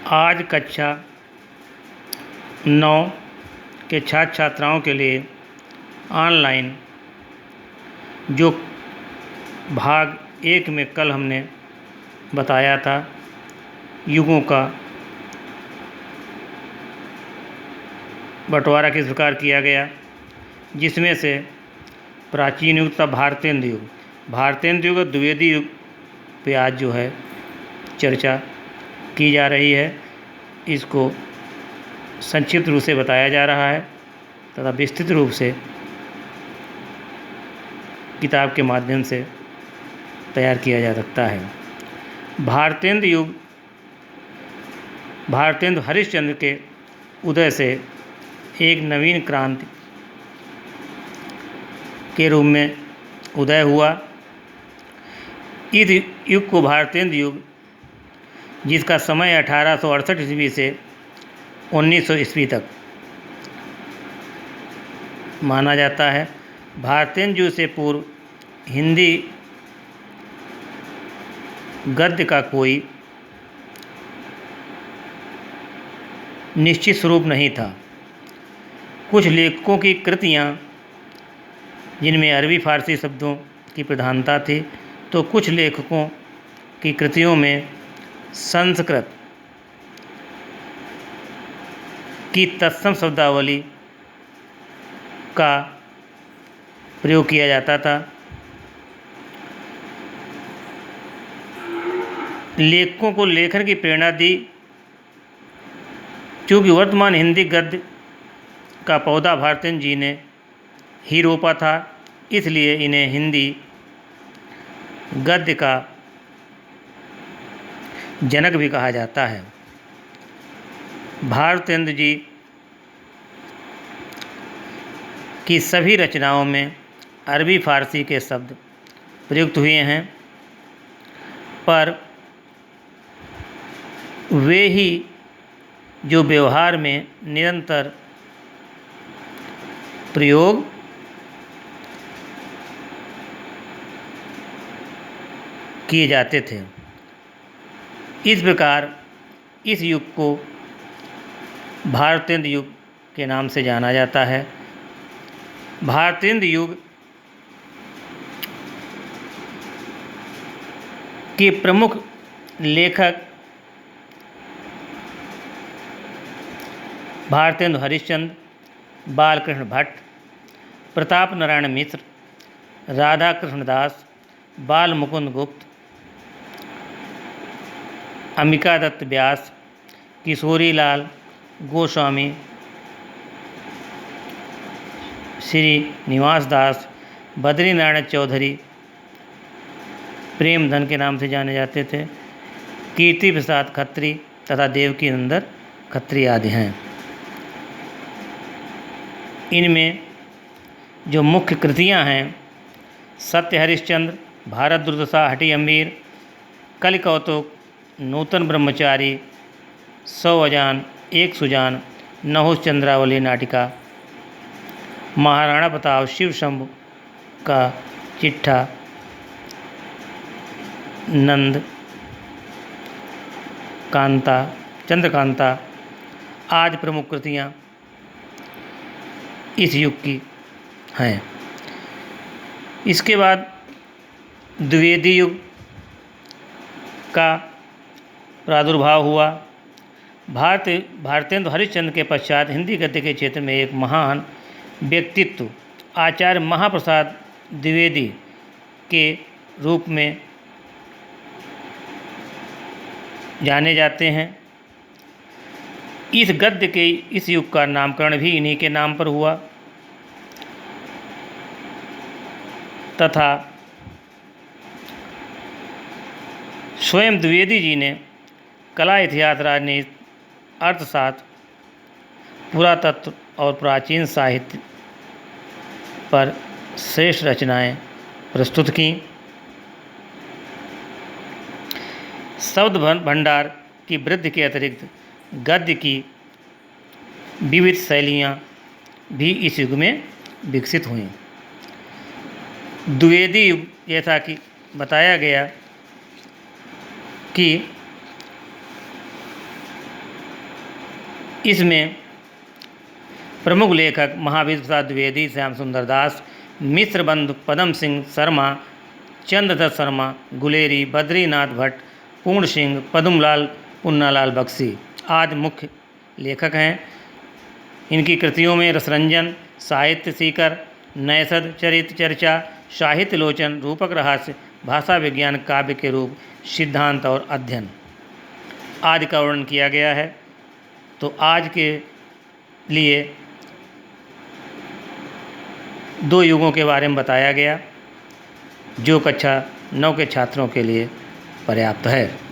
आज कक्षा 9 के छात्र छात्राओं के लिए ऑनलाइन जो भाग 1 में कल हमने बताया था युगों का बंटवारा किस प्रकार किया गया, जिसमें से प्राचीन युग तथा भारतेंद्र युग और द्विवेदी युग पे आज जो है चर्चा की जा रही है। इसको संक्षिप्त रूप से बताया जा रहा है तथा विस्तृत रूप से किताब के माध्यम से तैयार किया जा सकता है। भारतेंद्र युग भारतेंद्र हरिश्चंद्र के उदय से एक नवीन क्रांति के रूप में उदय हुआ। इस युग को भारतेंद्र युग, जिसका समय 1868 ईस्वी से 1900 ईस्वी तक माना जाता है। भारतेंद्र युग से पूर्व हिंदी गद्य का कोई निश्चित स्वरूप नहीं था। कुछ लेखकों की कृतियाँ जिनमें अरबी फारसी शब्दों की प्रधानता थी, तो कुछ लेखकों की कृतियों में संस्कृत की तत्सम शब्दावली का प्रयोग किया जाता था। लेखकों को लेखन की प्रेरणा दी। चूँकि वर्तमान हिंदी गद्य का पौधा भारतेंद्र जी ने ही रोपा था, इसलिए इन्हें हिंदी गद्य का जनक भी कहा जाता है। भारतेंद्र जी की सभी रचनाओं में अरबी फारसी के शब्द प्रयुक्त हुए हैं, पर वे ही जो व्यवहार में निरंतर प्रयोग किए जाते थे। इस प्रकार इस युग को भारतेंद्र युग के नाम से जाना जाता है। भारतेंद्र युग के प्रमुख लेखक भारतेंद्र हरिश्चंद्र, बालकृष्ण भट्ट, प्रताप नारायण मिश्र, राधा कृष्ण दास, बाल मुकुंद गुप्त, अंबिका दत्त व्यास, किशोरी लाल गोस्वामी, श्री निवास दास, बद्री नारायण चौधरी प्रेमधन के नाम से जाने जाते थे, कीर्ति प्रसाद खत्री तथा देवकी नंदन खत्री आदि हैं। इनमें जो मुख्य कृतियां हैं, सत्य हरिश्चंद्र, भारत दुर्दशा, हठी अमीर, कलि कौतुक, नूतन ब्रह्मचारी, 100 अजान, एक सुजान, नहुष चंद्रावली नाटिका, महाराणा प्रताप, शिव शंभु का चिट्ठा, नंद कांता, चंद्रकांता आदि प्रमुख कृतियाँ इस युग की हैं। इसके बाद द्विवेदी युग का प्रादुर्भाव हुआ। भारतेंद्र हरिश्चंद्र के पश्चात हिंदी गद्य के क्षेत्र में एक महान व्यक्तित्व आचार्य महाप्रसाद द्विवेदी के रूप में जाने जाते हैं। इस गद्य के इस युग का नामकरण भी इन्हीं के नाम पर हुआ तथा स्वयं द्विवेदी जी ने कला, इतिहास, राजनीति, अर्थशास्त्र, पुरातत्व और प्राचीन साहित्य पर श्रेष्ठ रचनाएं प्रस्तुत की। शब्द भंडार की वृद्धि के अतिरिक्त गद्य की विविध शैलियाँ भी इस युग में विकसित हुईं। द्विवेदी युग, जैसा कि बताया गया कि इसमें प्रमुख लेखक महावीर प्रसाद द्विवेदी, श्याम सुंदर दास, मिश्र बंधु पदम सिंह शर्मा, चंद्रदत्त शर्मा, गुलेरी, बद्रीनाथ भट्ट, पूर्ण सिंह, पद्मलाल, पुन्नालाल बख्शी आदि मुख्य लेखक हैं। इनकी कृतियों में रसरंजन, साहित्य सीकर, नैषध, चरित्र चर्चा, साहित्य लोचन, रूपक रहस्य, भाषा विज्ञान, काव्य के रूप, सिद्धांत और अध्ययन आदि का वर्णन किया गया है। तो आज के लिए 2 युगों के बारे में बताया गया, जो कक्षा 9 के छात्रों के लिए पर्याप्त है।